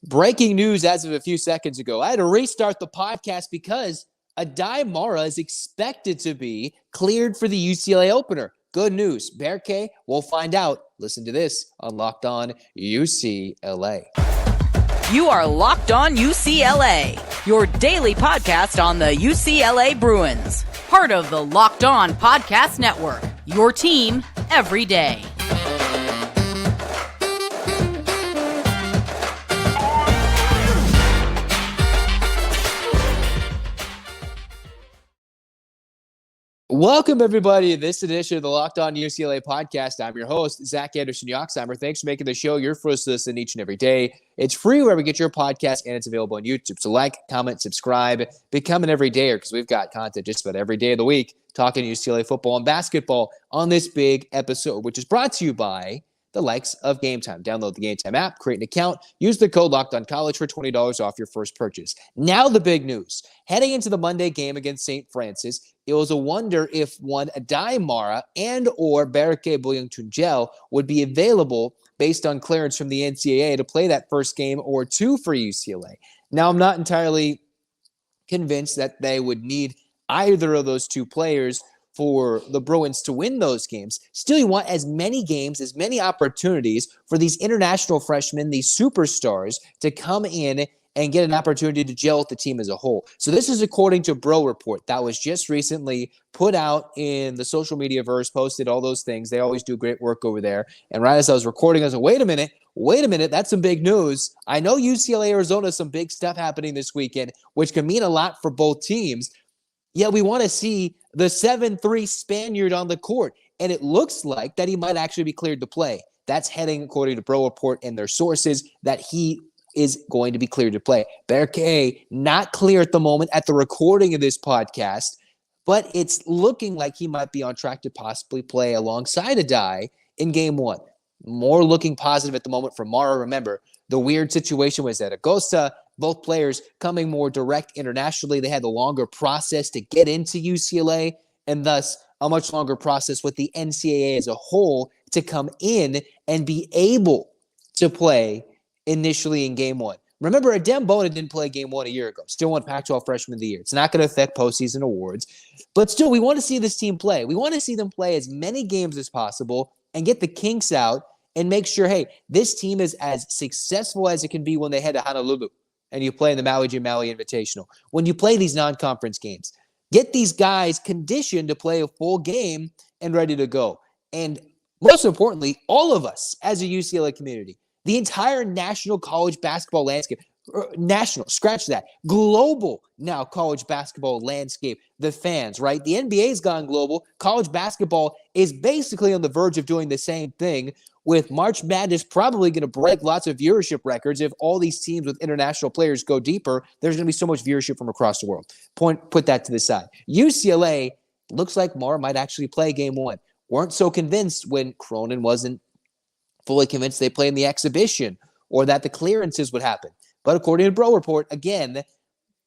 Breaking news as of a few seconds ago. I had to restart the podcast because Aday Mara is expected to be cleared for the UCLA opener. Good news. Berke, we'll find out. Listen to this on Locked On UCLA. You are Locked On UCLA, your daily podcast on the UCLA Bruins. Part of the Locked On Podcast Network, your team every day. Welcome, everybody, to this edition of the Locked On UCLA podcast. I'm your host, Zach Anderson-Yoxsimer. Thanks for making the show your first listen each and every day. It's free wherever you get your podcast, and it's available on YouTube. So like, comment, subscribe, become an everydayer because we've got content just about every day of the week talking UCLA football and basketball on this big episode, which is brought to you by the likes of GameTime. Download the GameTime app, create an account, use the code LOCKEDONCollege for $20 off your first purchase. Now the big news. Heading into the Monday game against St. Francis, it was a wonder if one Aday Mara and or Berke Buyuktuncel would be available based on clearance from the NCAA to play that first game or two for UCLA. Now, I'm not entirely convinced that they would need either of those two players for the Bruins to win those games. Still, you want as many games, as many opportunities for these international freshmen, these superstars, to come in and get an opportunity to gel with the team as a whole. So this is according to Bruin Report that was just recently put out in the social media verse, posted all those things. They always do great work over there. And right as I was recording, I was like, wait a minute, that's some big news. I know UCLA, Arizona, some big stuff happening this weekend, which can mean a lot for both teams. Yeah, we want to see the 7'3" Spaniard on the court. And it looks like that he might actually be cleared to play. That's heading, according to Bruin Report and their sources, that he is going to be cleared to play. Berke, not clear at the moment at the recording of this podcast, but it's looking like he might be on track to possibly play alongside Aday in game one. More looking positive at the moment for Mara. Remember, the weird situation was that Augusta, both players coming more direct internationally. They had the longer process to get into UCLA, and thus a much longer process with the NCAA as a whole to come in and be able to play initially in game one. Remember, Bona didn't play game one a year ago. Still won Pac-12 Freshman of the Year. It's not going to affect postseason awards. But still, we want to see this team play. We want to see them play as many games as possible and get the kinks out and make sure, hey, this team is as successful as it can be when they head to Honolulu and you play in the Maui Jim Maui Invitational. When you play these non-conference games, get these guys conditioned to play a full game and ready to go. And most importantly, all of us as a UCLA community, the entire national college basketball landscape, global now college basketball landscape, the fans, right? The NBA's gone global. College basketball is basically on the verge of doing the same thing, with March Madness probably going to break lots of viewership records. If all these teams with international players go deeper, there's going to be so much viewership from across the world. Put that to the side. UCLA looks like Mara might actually play game one. Weren't so convinced when Cronin wasn't fully convinced they play in the exhibition or that the clearances would happen. But according to Bruin Report, again,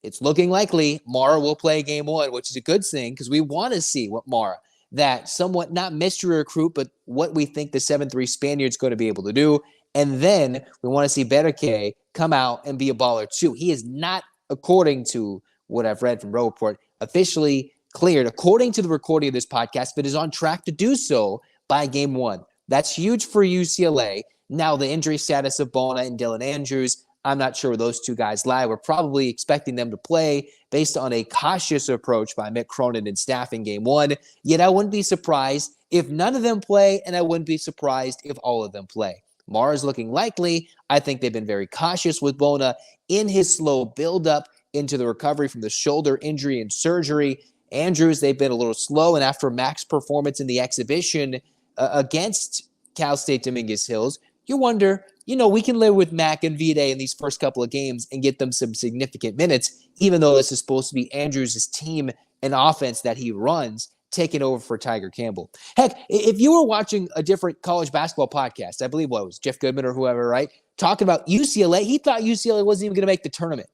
it's looking likely Mara will play game one, which is a good thing because we want to see what Mara, that somewhat not mystery recruit, but what we think the 7'3" Spaniard's going to be able to do. And then we want to see Berke come out and be a baller too. He is not, according to what I've read from Bruin Report, officially cleared, according to the recording of this podcast, but is on track to do so by game one. That's huge for UCLA. Now, the injury status of Bona and Dylan Andrews, I'm not sure where those two guys lie. We're probably expecting them to play based on a cautious approach by Mick Cronin and staff in game one. Yet I wouldn't be surprised if none of them play, and I wouldn't be surprised if all of them play. Mara's looking likely. I think they've been very cautious with Bona in his slow buildup into the recovery from the shoulder injury and surgery. Andrews, they've been a little slow, and after Mac's performance in the exhibition against Cal State Dominguez Hills, you wonder, we can live with Mac and Vide in these first couple of games and get them some significant minutes, even though this is supposed to be Andrews' team and offense that he runs, taking over for Tiger Campbell. Heck, if you were watching a different college basketball podcast, I believe what it was Jeff Goodman or whoever, right, talking about UCLA, he thought UCLA wasn't even going to make the tournament.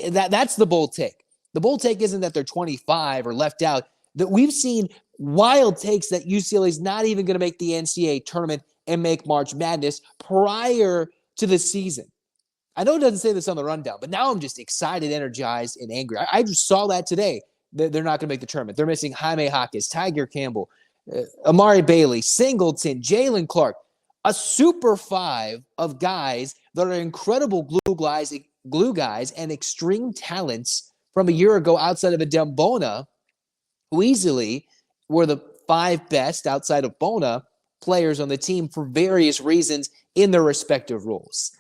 That's the bold take. The bold take isn't that they're 25 or left out. That we've seen wild takes that UCLA is not even going to make the NCAA tournament and make March Madness prior to the season. I know it doesn't say this on the rundown, but now I'm just excited, energized, and angry. I just saw that today. They're not going to make the tournament. They're missing Jaime Jaquez, Tiger Campbell, Amari Bailey, Singleton, Jalen Clark, a super five of guys that are incredible glue guys and extreme talents from a year ago outside of a Bona, who easily were the 5 best outside of Bona players on the team for various reasons in their respective roles.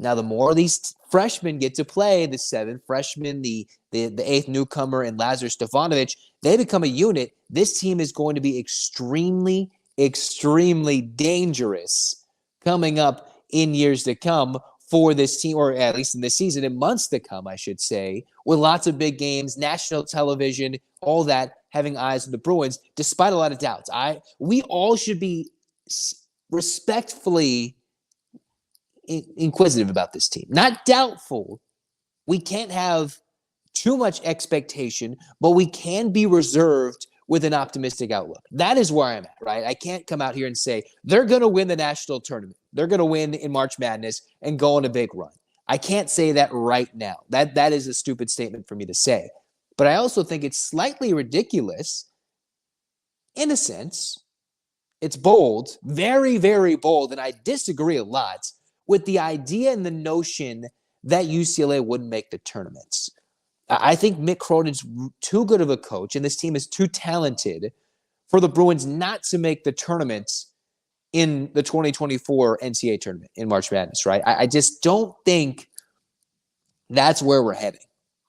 Now, the more these freshmen get to play, the 7 freshmen, the 8th newcomer, and Lazar Stefanovic, they become a unit. This team is going to be extremely, extremely dangerous coming up in years to come for this team, or at least in this season, in months to come, I should say, with lots of big games, national television, all that, having eyes on the Bruins, despite a lot of doubts. We all should be respectfully inquisitive about this team. Not doubtful. We can't have too much expectation, but we can be reserved with an optimistic outlook. That is where I'm at, right? I can't come out here and say they're going to win the national tournament. They're going to win in March Madness and go on a big run. I can't say that right now. That is a stupid statement for me to say. But I also think it's slightly ridiculous in a sense. It's bold, very, very bold, and I disagree a lot with the idea and the notion that UCLA wouldn't make the tournaments. I think Mick Cronin's too good of a coach, and this team is too talented for the Bruins not to make the tournaments in the 2024 NCAA tournament in March Madness, right? I just don't think that's where we're heading.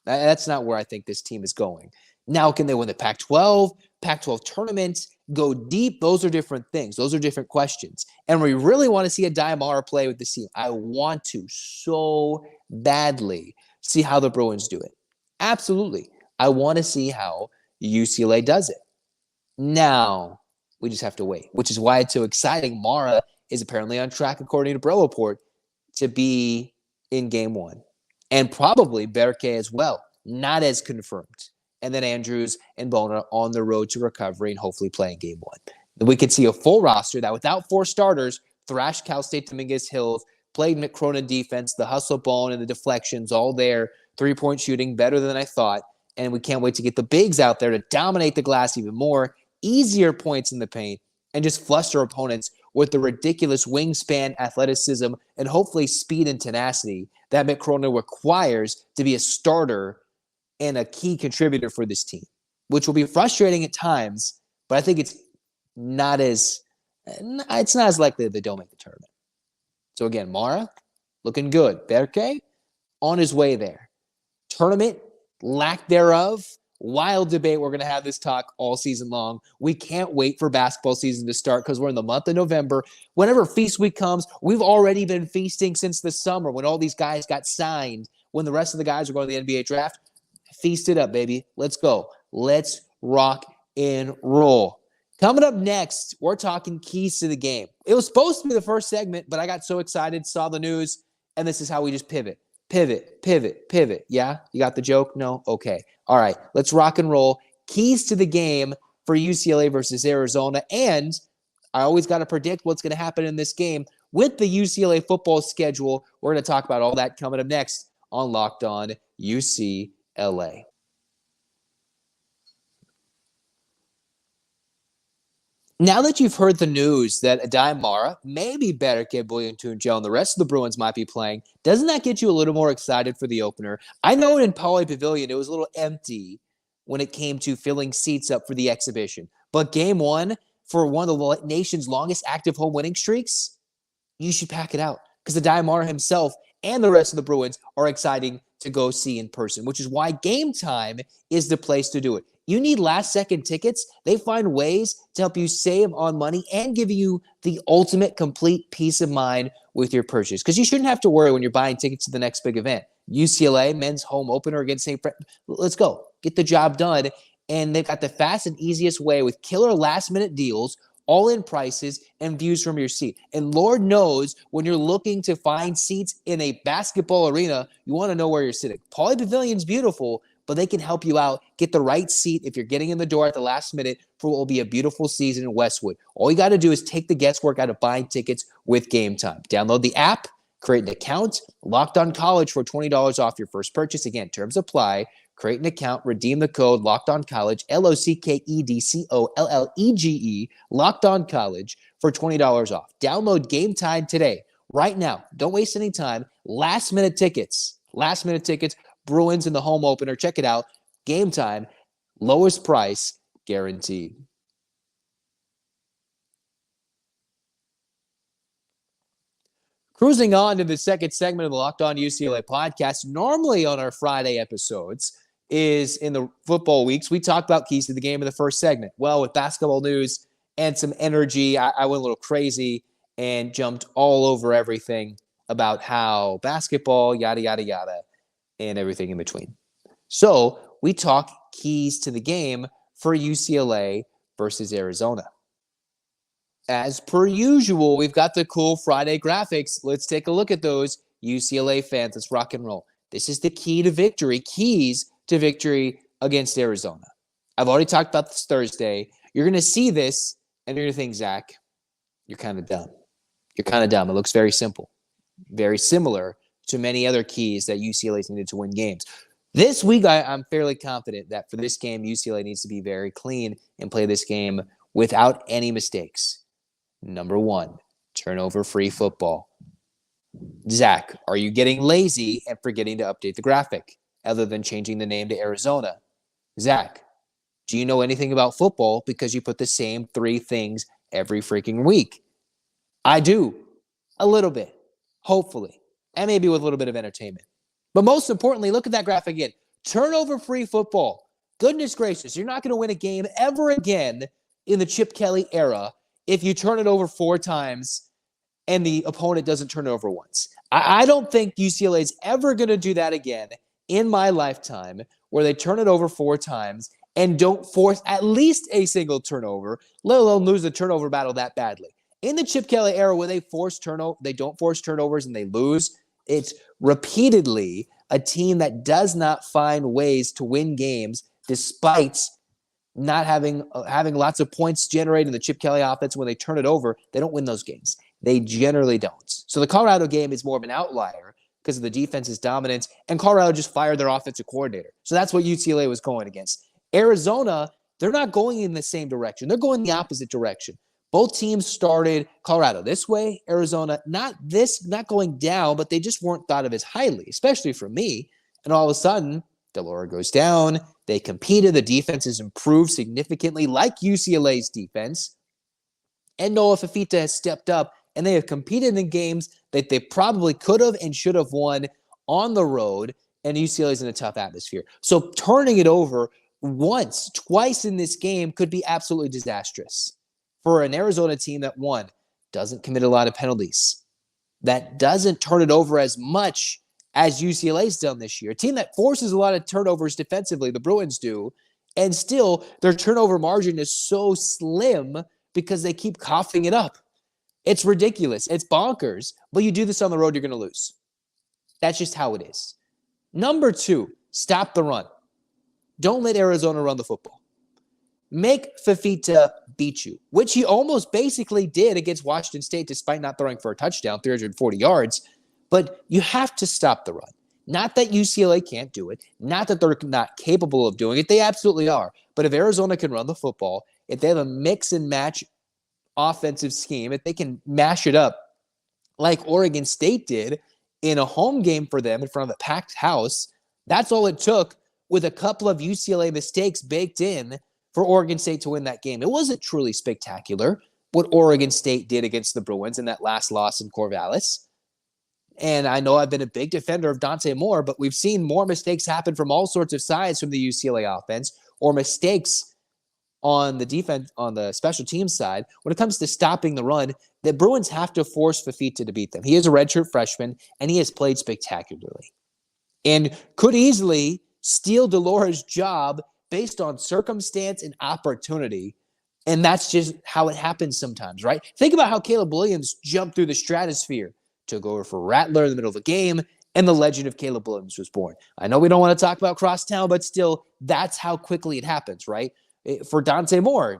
That's not where I think this team is going. Now, can they win the Pac-12 tournament, go deep? Those are different things. Those are different questions. And we really want to see Aday Mara play with this team. I want to so badly see how the Bruins do it. Absolutely. I want to see how UCLA does it. Now, we just have to wait, which is why it's so exciting. Mara is apparently on track, according to Bruin Report, to be in game 1. And probably Berke as well, not as confirmed. And then Andrews and Bona on the road to recovery and hopefully playing game 1. Then we could see a full roster that without 4 starters, thrashed Cal State Dominguez Hills, played Mick Cronin defense, the hustle ball and the deflections, all there, 3-point shooting, better than I thought. And we can't wait to get the bigs out there to dominate the glass even more, easier points in the paint, and just fluster opponents with the ridiculous wingspan, athleticism, and hopefully speed and tenacity that Mick Cronin requires to be a starter and a key contributor for this team, which will be frustrating at times, but I think it's not as likely that they don't make the tournament. So again, Mara, looking good. Berke, on his way there. Tournament, lack thereof, wild debate. We're going to have this talk all season long. We can't wait for basketball season to start because we're in the month of November. Whenever Feast Week comes, we've already been feasting since the summer when all these guys got signed, when the rest of the guys are going to the NBA draft. Feast it up, baby. Let's go. Let's rock and roll. Coming up next, we're talking keys to the game. It was supposed to be the first segment, but I got so excited, saw the news, and this is how we just pivot. Pivot. Yeah? You got the joke? No? Okay. All right. Let's rock and roll. Keys to the game for UCLA versus Arizona. And I always got to predict what's going to happen in this game with the UCLA football schedule. We're going to talk about all that coming up next on Locked On UCLA. Now that you've heard the news that Aday Mara, maybe Berke Buyuktuncel, and the rest of the Bruins might be playing, doesn't that get you a little more excited for the opener? I know in Pauley Pavilion it was a little empty when it came to filling seats up for the exhibition. But game 1, for one of the nation's longest active home winning streaks, you should pack it out. Because Aday Mara himself and the rest of the Bruins are exciting to go see in person, which is why GameTime is the place to do it. You need last-second tickets. They find ways to help you save on money and give you the ultimate complete peace of mind with your purchase. Because you shouldn't have to worry when you're buying tickets to the next big event. UCLA, men's home opener against St. Let's go. Get the job done. And they've got the fast and easiest way with killer last-minute deals, all-in prices, and views from your seat. And Lord knows when you're looking to find seats in a basketball arena, you want to know where you're sitting. Pauley Pavilion's beautiful, but they can help you out, get the right seat if you're getting in the door at the last minute for what will be a beautiful season in Westwood. All you got to do is take the guesswork out of buying tickets with GameTime. Download the app, Create an account, Locked On College for $20 off your first purchase. Again, terms apply. Create an account, redeem the code Locked On College, LOCKEDCOLLEGE, Locked On College for $20 off. Download GameTime today, right now. Don't waste any time. Last minute tickets. Bruins in the home opener. Check it out. GameTime, lowest price guaranteed. Cruising on to the second segment of the Locked On UCLA podcast. Normally on our Friday episodes is in the football weeks, we talk about keys to the game in the first segment. Well, with basketball news and some energy, I went a little crazy and jumped all over everything about how basketball, yada, yada, yada, and everything in between. So we talk keys to the game for UCLA versus Arizona. As per usual, we've got the cool Friday graphics. Let's take a look at those. UCLA fans, let's rock and roll. This is the key to victory, keys to victory against Arizona. I've already talked about this Thursday. You're going to see this, and you're going to think, Zach, you're kind of dumb. You're kind of dumb. It looks very simple, very similar to many other keys that UCLA's needed to win games. This week, I'm fairly confident that for this game, UCLA needs to be very clean and play this game without any mistakes. Number one, turnover-free football. Zach, are you getting lazy and forgetting to update the graphic other than changing the name to Arizona? Zach, do you know anything about football because you put the same three things every freaking week? I do. A little bit, hopefully, and maybe with a little bit of entertainment. But most importantly, look at that graphic again. Turnover-free football. Goodness gracious, you're not going to win a game ever again in the Chip Kelly era if you turn it over 4 times and the opponent doesn't turn it over once. I don't think UCLA is ever going to do that again in my lifetime where they turn it over 4 times and don't force at least a single turnover, let alone lose the turnover battle that badly. In the Chip Kelly era where they don't force turnovers and they lose, it's repeatedly a team that does not find ways to win games despite not having lots of points generated in the Chip Kelly offense. When they turn it over, they don't win those games. They generally don't. So the Colorado game is more of an outlier because of the defense's dominance, and Colorado just fired their offensive coordinator. So that's what UCLA was going against. Arizona, they're not going in the same direction. They're going the opposite direction. Both teams started Colorado this way, Arizona not going down, but they just weren't thought of as highly, especially for me. And all of a sudden, Delora goes down. They competed. The defense has improved significantly, like UCLA's defense. And Noah Fifita has stepped up, and they have competed in games that they probably could have and should have won on the road, and UCLA's in a tough atmosphere. So turning it over twice in this game could be absolutely disastrous for an Arizona team that, one, doesn't commit a lot of penalties, that doesn't turn it over as much as UCLA's done this year. A team that forces a lot of turnovers defensively, the Bruins do, and still their turnover margin is so slim because they keep coughing it up. It's ridiculous. It's bonkers. But you do this on the road, you're going to lose. That's just how it is. Number 2, stop the run. Don't let Arizona run the football. Make Fifita beat you, which he almost basically did against Washington State despite not throwing for a touchdown, 340 yards. But you have to stop the run. Not that UCLA can't do it. Not that they're not capable of doing it. They absolutely are. But if Arizona can run the football, if they have a mix and match offensive scheme, if they can mash it up like Oregon State did in a home game for them in front of a packed house, that's all it took with a couple of UCLA mistakes baked in for Oregon State to win that game. It wasn't truly spectacular what Oregon State did against the Bruins in that last loss in Corvallis. And I know I've been a big defender of Dante Moore, but we've seen more mistakes happen from all sorts of sides from the UCLA offense, or mistakes on the defense, on the special teams side. When it comes to stopping the run, the Bruins have to force Fifita to beat them. He is a redshirt freshman, and he has played spectacularly and could easily steal Delora's job based on circumstance and opportunity. And that's just how it happens sometimes, right? Think about how Caleb Williams jumped through the stratosphere, took over for Rattler in the middle of the game, and the legend of Caleb Williams was born. I know we don't want to talk about crosstown, but still, that's how quickly it happens, right? For Dante Moore,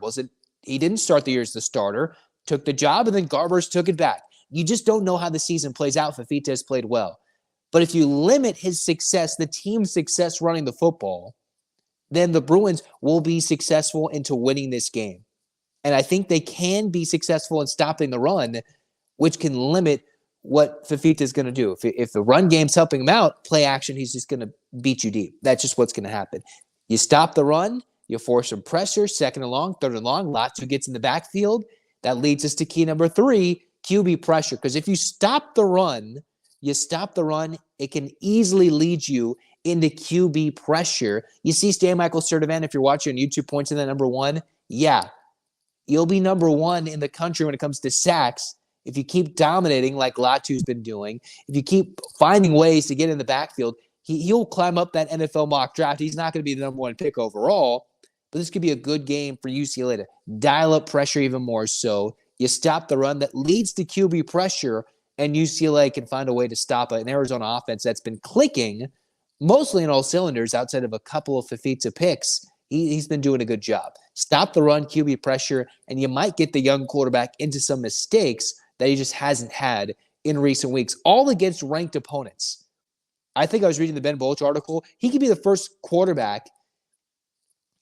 he didn't start the year as the starter, took the job, and then Garbers took it back. You just don't know how the season plays out. Fifita has played well. But if you limit his success, the team's success running the football, then the Bruins will be successful into winning this game. And I think they can be successful in stopping the run, which can limit what Fifita is going to do. If the run game's helping him out, play action, he's just going to beat you deep. That's just what's going to happen. You stop the run, you force some pressure, second and long, third and long, Latu gets in the backfield. That leads us to key number 3, QB pressure. Because if you stop the run, it can easily lead you into QB pressure. You see Stan Michael Sertivan, if you're watching on YouTube, points in that number 1. Yeah, you'll be number 1 in the country when it comes to sacks if you keep dominating like Latu's been doing. If you keep finding ways to get in the backfield, he'll climb up that NFL mock draft. He's not going to be the number 1 pick overall, but this could be a good game for UCLA to dial up pressure even more so. You stop the run that leads to QB pressure, and UCLA can find a way to stop an Arizona offense that's been clicking mostly in all cylinders outside of a couple of Fifita picks. He's been doing a good job. Stop the run, QB pressure, and you might get the young quarterback into some mistakes that he just hasn't had in recent weeks, all against ranked opponents. I think I was reading the Ben Bolch article. He could be the first quarterback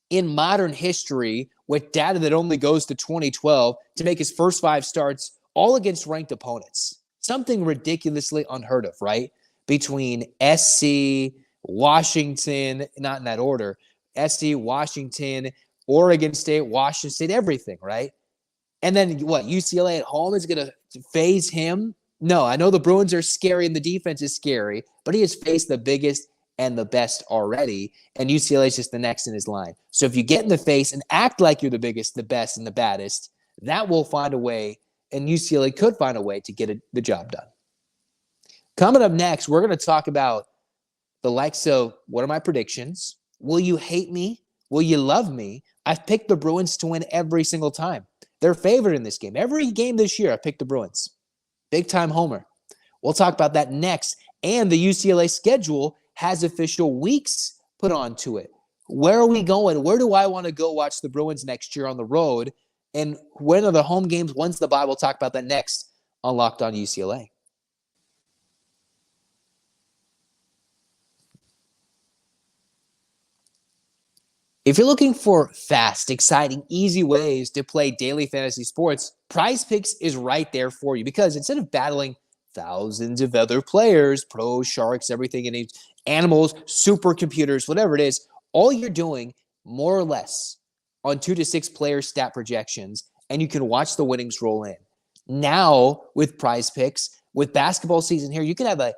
in modern history with data that only goes to 2012 to make his first 5 starts all against ranked opponents. Something ridiculously unheard of, right? Between SC, Washington, not in that order, SC, Washington, Oregon State, Washington State, everything, right? And then what, UCLA at home is going to phase him? No, I know the Bruins are scary and the defense is scary, but he has faced the biggest and the best already, and UCLA is just the next in his line. So if you get in the face and act like you're the biggest, the best, and the baddest, that will find a way, and UCLA could find a way to get the job done. Coming up next, we're going to talk about the likes of what are my predictions? Will you hate me? Will you love me? I've picked the Bruins to win every single time. They're favored in this game. Every game this year, I picked the Bruins. Big time homer. We'll talk about that next. And the UCLA schedule has official weeks put onto it. Where are we going? Where do I want to go watch the Bruins next year on the road? And when are the home games? When's the bye? We'll talk about that next on Locked On UCLA. If you're looking for fast, exciting, easy ways to play daily fantasy sports, PrizePicks is right there for you because instead of battling thousands of other players, pros, sharks, everything in it, animals, supercomputers, whatever it is, all you're doing more or less on 2 to 6 player stat projections, and you can watch the winnings roll in. Now with PrizePicks, with basketball season here, you can have a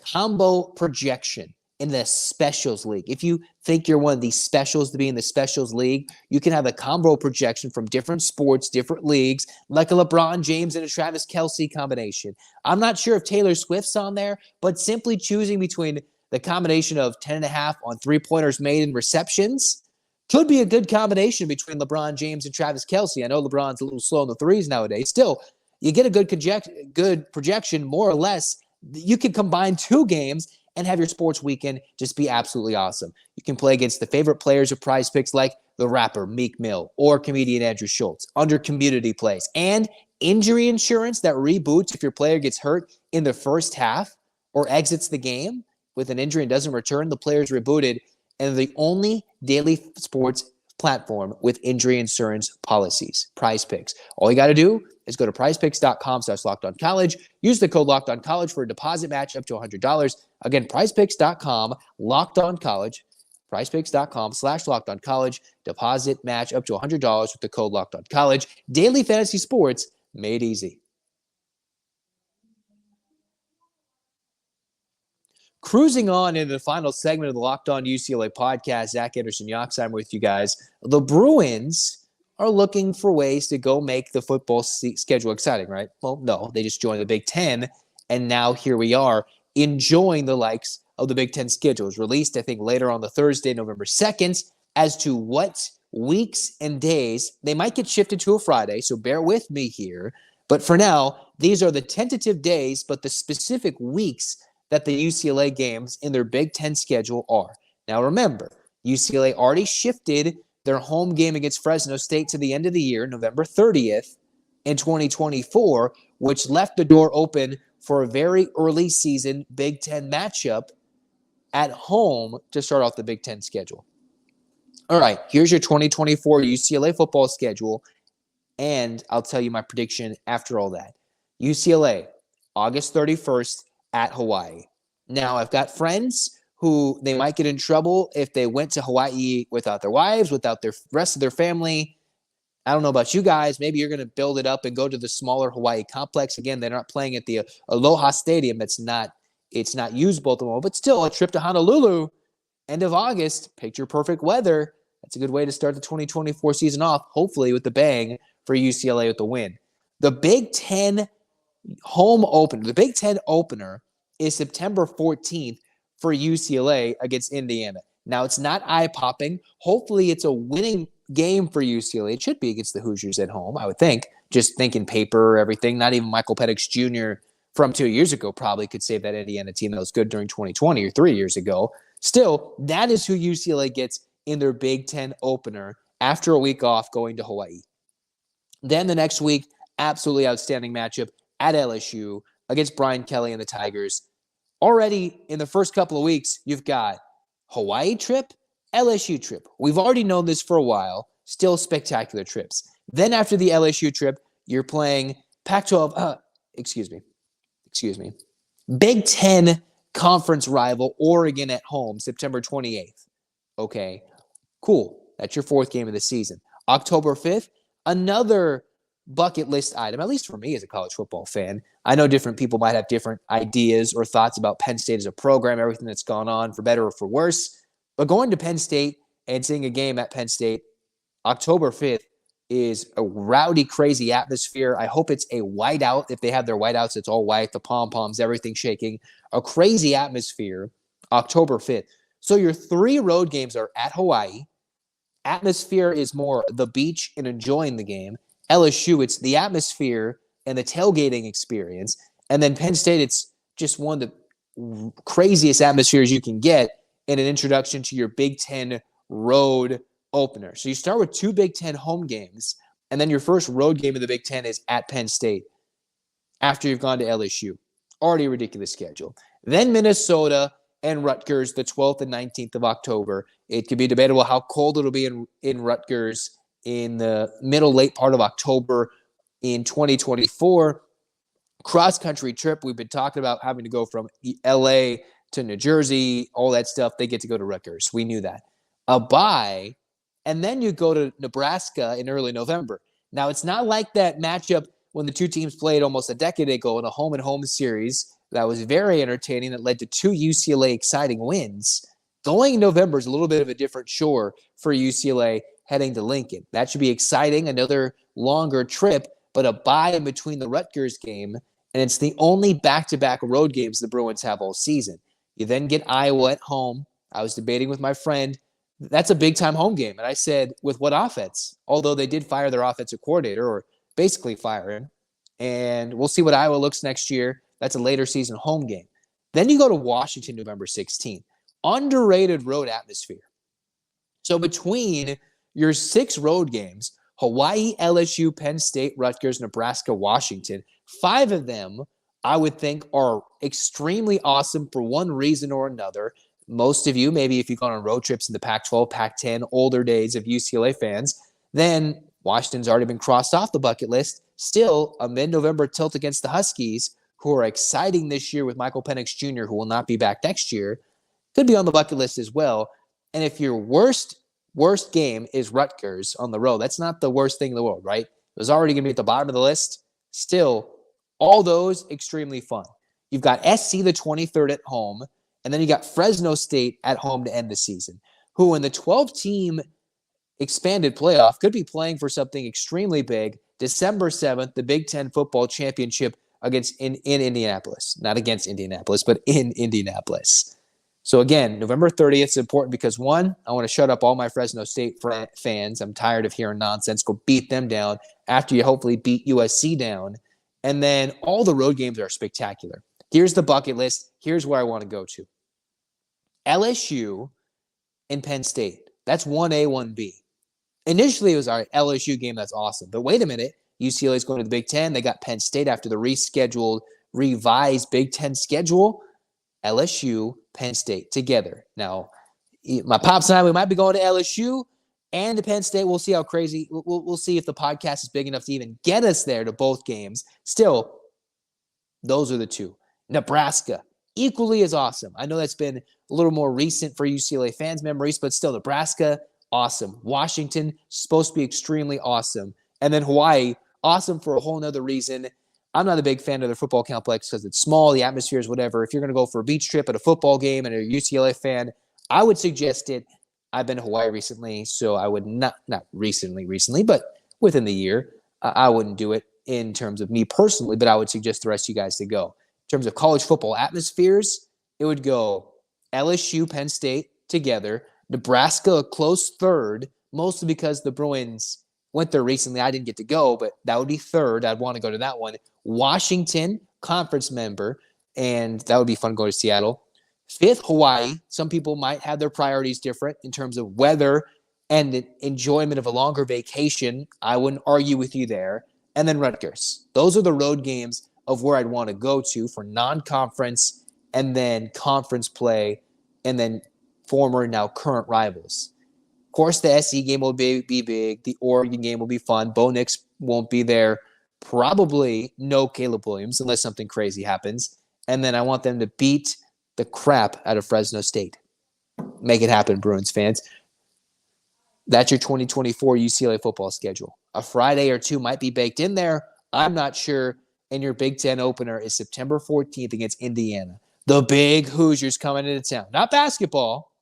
combo projection in the specials league. If you think you're one of these specials to be in the specials league, you can have a combo projection from different sports, different leagues, like a LeBron James and a Travis Kelce combination. I'm not sure if Taylor Swift's on there, but simply choosing between the combination of 10.5 on 3-pointers made and receptions could be a good combination between LeBron James and Travis Kelce. I know LeBron's a little slow in the threes nowadays. Still, you get a good projection, more or less. You can combine 2 games and have your sports weekend just be absolutely awesome. You can play against the favorite players of PrizePicks like the rapper Meek Mill or comedian Andrew Schultz under community plays. And injury insurance that reboots if your player gets hurt in the first half or exits the game with an injury and doesn't return, the player's rebooted. And the only daily sports platform with injury insurance policies, PrizePicks. All you got to do is go to prizepicks.com/lockedoncollege. Use the code LockedOnCollege for a deposit match up to $100. Again, prizepicks.com, LockedOnCollege, prizepicks.com/lockedoncollege. Deposit match up to $100 with the code LockedOnCollege. Daily fantasy sports made easy. Cruising on into the final segment of the Locked On UCLA podcast, Zach Anderson-Yoxsimer with you guys. The Bruins are looking for ways to go make the football schedule exciting, right? Well, no, they just joined the Big Ten, and now here we are enjoying the likes of the Big Ten schedule. It was released, I think, later on the Thursday, November 2nd, as to what weeks and days. They might get shifted to a Friday, so bear with me here. But for now, these are the tentative days, but the specific weeks that the UCLA games in their Big Ten schedule are. Now remember, UCLA already shifted their home game against Fresno State to the end of the year, November 30th. in 2024, which left the door open for a very early season Big Ten matchup at home to start off the Big Ten schedule. All right, here's your 2024 UCLA football schedule, and I'll tell you my prediction after all that. UCLA, August 31st at Hawaii. Now, I've got friends who they might get in trouble if they went to Hawaii without their wives, without the rest of their family. I don't know about you guys. Maybe you're going to build it up and go to the smaller Hawaii complex. Again, they're not playing at the Aloha Stadium. It's not usable at the moment, but still a trip to Honolulu, end of August, picture perfect weather. That's a good way to start the 2024 season off, hopefully with the bang for UCLA with the win. The Big Ten home opener, the Big Ten opener is September 14th for UCLA against Indiana. Now, it's not eye-popping. Hopefully, it's a winning game for UCLA. It should be against the Hoosiers at home, I would think. Just thinking paper, everything. Not even Michael Penix Jr. from 2 years ago probably could save that Indiana team that was good during 2020 or 3 years ago. Still, that is who UCLA gets in their Big Ten opener after a week off going to Hawaii. Then the next week, absolutely outstanding matchup at LSU against Brian Kelly and the Tigers. Already in the first couple of weeks, you've got Hawaii trip, LSU trip. We've already known this for a while. Still spectacular trips. Then after the LSU trip, you're playing Pac-12, excuse me, Big Ten conference rival Oregon at home, September 28th. Okay, cool. That's your fourth game of the season. October 5th, another bucket list item, at least for me as a college football fan. I know different people might have different ideas or thoughts about Penn State as a program, everything that's gone on, for better or for worse. But going to Penn State and seeing a game at Penn State, October 5th, is a rowdy, crazy atmosphere. I hope it's a whiteout. If they have their whiteouts, it's all white, the pom-poms, everything shaking. A crazy atmosphere, October 5th. So your three road games are at Hawaii. Atmosphere is more the beach and enjoying the game. LSU, it's the atmosphere and the tailgating experience. And then Penn State, it's just one of the craziest atmospheres you can get in an introduction to your Big Ten road opener. So you start with two Big Ten home games, and then your first road game of the Big Ten is at Penn State after you've gone to LSU. Already a ridiculous schedule. Then Minnesota and Rutgers, the 12th and 19th of October. It could be debatable how cold it'll be in Rutgers in the late part of October in 2024. Cross-country trip. We've been talking about having to go from LA to New Jersey, all that stuff. They get to go to Rutgers. We knew that. A bye, and then you go to Nebraska in early November. Now, it's not like that matchup when the two teams played almost a decade ago in a home-and-home series that was very entertaining that led to two UCLA exciting wins. Going in November is a little bit of a different shore for UCLA heading to Lincoln. That should be exciting, another longer trip, but a bye in between the Rutgers game, and it's the only back-to-back road games the Bruins have all season. You then get Iowa at home. I was debating with my friend. That's a big-time home game. And I said, with what offense? Although they did fire their offensive coordinator, or basically fire him. And we'll see what Iowa looks next year. That's a later season home game. Then you go to Washington November 16th. Underrated road atmosphere. So between your 6 road games, Hawaii, LSU, Penn State, Rutgers, Nebraska, Washington, 5 of them I would think are extremely awesome for one reason or another. Most of you, maybe if you've gone on road trips in the Pac-12, Pac-10, older days of UCLA fans, then Washington's already been crossed off the bucket list. Still, a mid-November tilt against the Huskies, who are exciting this year with Michael Penix Jr., who will not be back next year, could be on the bucket list as well. And if your worst game is Rutgers on the road, that's not the worst thing in the world, right? It was already going to be at the bottom of the list. Still, all those extremely fun. You've got SC the 23rd at home, and then you got Fresno State at home to end the season, who in the 12-team expanded playoff could be playing for something extremely big. December 7th, the Big Ten football championship in Indianapolis. Not against Indianapolis, but in Indianapolis. So again, November 30th is important because, one, I want to shut up all my Fresno State fans. I'm tired of hearing nonsense. Go beat them down after you hopefully beat USC down. And then all the road games are spectacular. Here's the bucket list. Here's where I want to go to. LSU and Penn State. That's 1A, 1B. Initially, it was our LSU game. That's awesome. But wait a minute. UCLA is going to the Big Ten. They got Penn State after the revised Big Ten schedule. LSU, Penn State together. Now, my pops and I, we might be going to LSU and to Penn State. We'll see how crazy. We'll see if the podcast is big enough to even get us there to both games. Still, those are the two. Nebraska, equally as awesome. I know that's been a little more recent for UCLA fans' memories, but still, Nebraska, awesome. Washington, supposed to be extremely awesome. And then Hawaii, awesome for a whole nother reason. I'm not a big fan of their football complex because it's small, the atmosphere is whatever. If you're going to go for a beach trip at a football game and a UCLA fan, I would suggest it. I've been to Hawaii recently, so I would not recently, but within the year, I wouldn't do it in terms of me personally, but I would suggest the rest of you guys to go. In terms of college football atmospheres, it would go LSU, Penn State together, Nebraska a close third, mostly because the Bruins went there recently. I didn't get to go, but that would be third. I'd want to go to that one. Washington, conference member, and that would be fun going to Seattle. Fifth, Hawaii. Some people might have their priorities different in terms of weather and enjoyment of a longer vacation. I wouldn't argue with you there. And then Rutgers. Those are the road games of where I'd want to go to for non-conference and then conference play and then former, now current rivals. Of course, the SC game will be big. The Oregon game will be fun. Bo Nix won't be there. Probably no Caleb Williams unless something crazy happens. And then I want them to beat the crap out of Fresno State. Make it happen, Bruins fans. That's your 2024 UCLA football schedule. A Friday or two might be baked in there. I'm not sure. And your Big Ten opener is September 14th against Indiana. The big Hoosiers coming into town. Not basketball.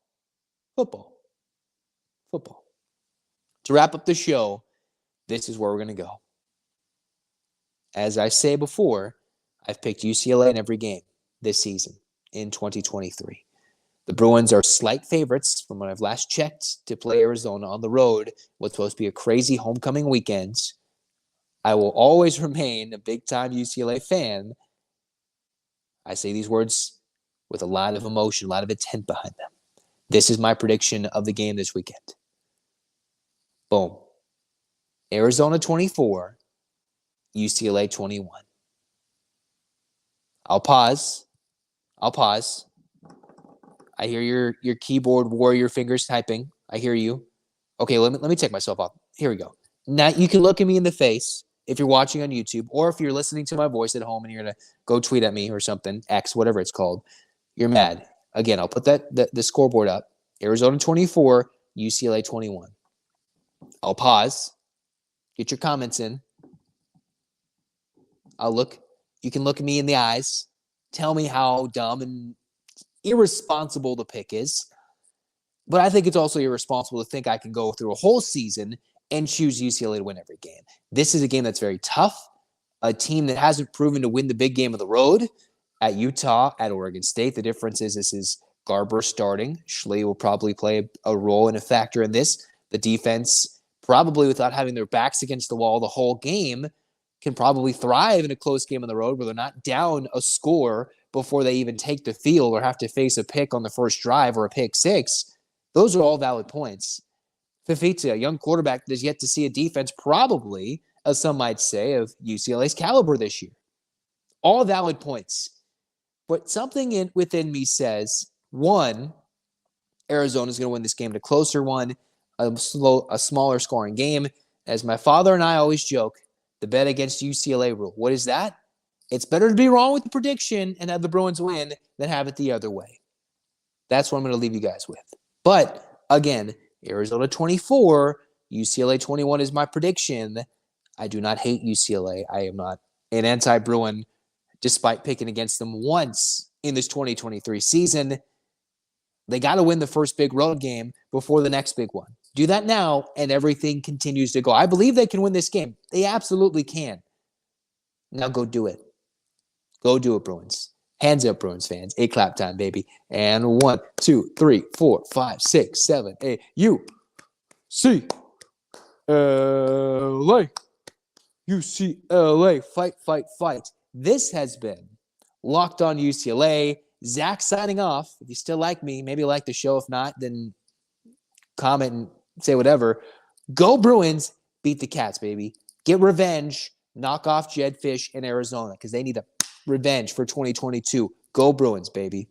Football. To wrap up the show, this is where we're going to go. As I say before, I've picked UCLA in every game this season in 2023. The Bruins are slight favorites from when I've last checked to play Arizona on the road. What's supposed to be a crazy homecoming weekend. I will always remain a big-time UCLA fan. I say these words with a lot of emotion, a lot of intent behind them. This is my prediction of the game this weekend. Boom. Arizona 24, UCLA 21. I'll pause. I hear your keyboard warrior fingers typing. I hear you. Okay, let me take myself off. Here we go. Now you can look at me in the face if you're watching on YouTube, or if you're listening to my voice at home and you're going to go tweet at me or something, X, whatever it's called, you're mad. Again, I'll put the scoreboard up. Arizona 24, UCLA 21. I'll pause. Get your comments in. You can look at me in the eyes. Tell me how dumb and irresponsible the pick is. But I think it's also irresponsible to think I can go through a whole season and choose UCLA to win every game. This is a game that's very tough. A team that hasn't proven to win the big game of the road at Utah, at Oregon State. The difference is this is Garber starting. Schley will probably play a role and a factor in this. The defense, probably without having their backs against the wall the whole game, can probably thrive in a close game on the road where they're not down a score before they even take the field or have to face a pick on the first drive or a pick six. Those are all valid points. Fifita, a young quarterback that has yet to see a defense probably, as some might say, of UCLA's caliber this year. All valid points. But something within me says, one, Arizona's going to win this game in a closer one, a smaller scoring game. As my father and I always joke, the bet against UCLA rule. What is that? It's better to be wrong with the prediction and have the Bruins win than have it the other way. That's what I'm going to leave you guys with. But, again, Arizona 24, UCLA 21 is my prediction. I do not hate UCLA. I am not an anti-Bruin, despite picking against them once in this 2023 season. They got to win the first big road game before the next big one. Do that now, and everything continues to go. I believe they can win this game. They absolutely can. Now go do it. Go do it, Bruins. Hands up, Bruins fans. A clap time, baby. And 1, 2, 3, 4, 5, 6, 7, 8. UCLA. UCLA. Fight, fight, fight. This has been Locked On UCLA. Zach signing off. If you still like me, maybe like the show. If not, then comment and say whatever. Go Bruins. Beat the Cats, baby. Get revenge. Knock off Jed Fish in Arizona because they need a revenge for 2022. Go Bruins, baby.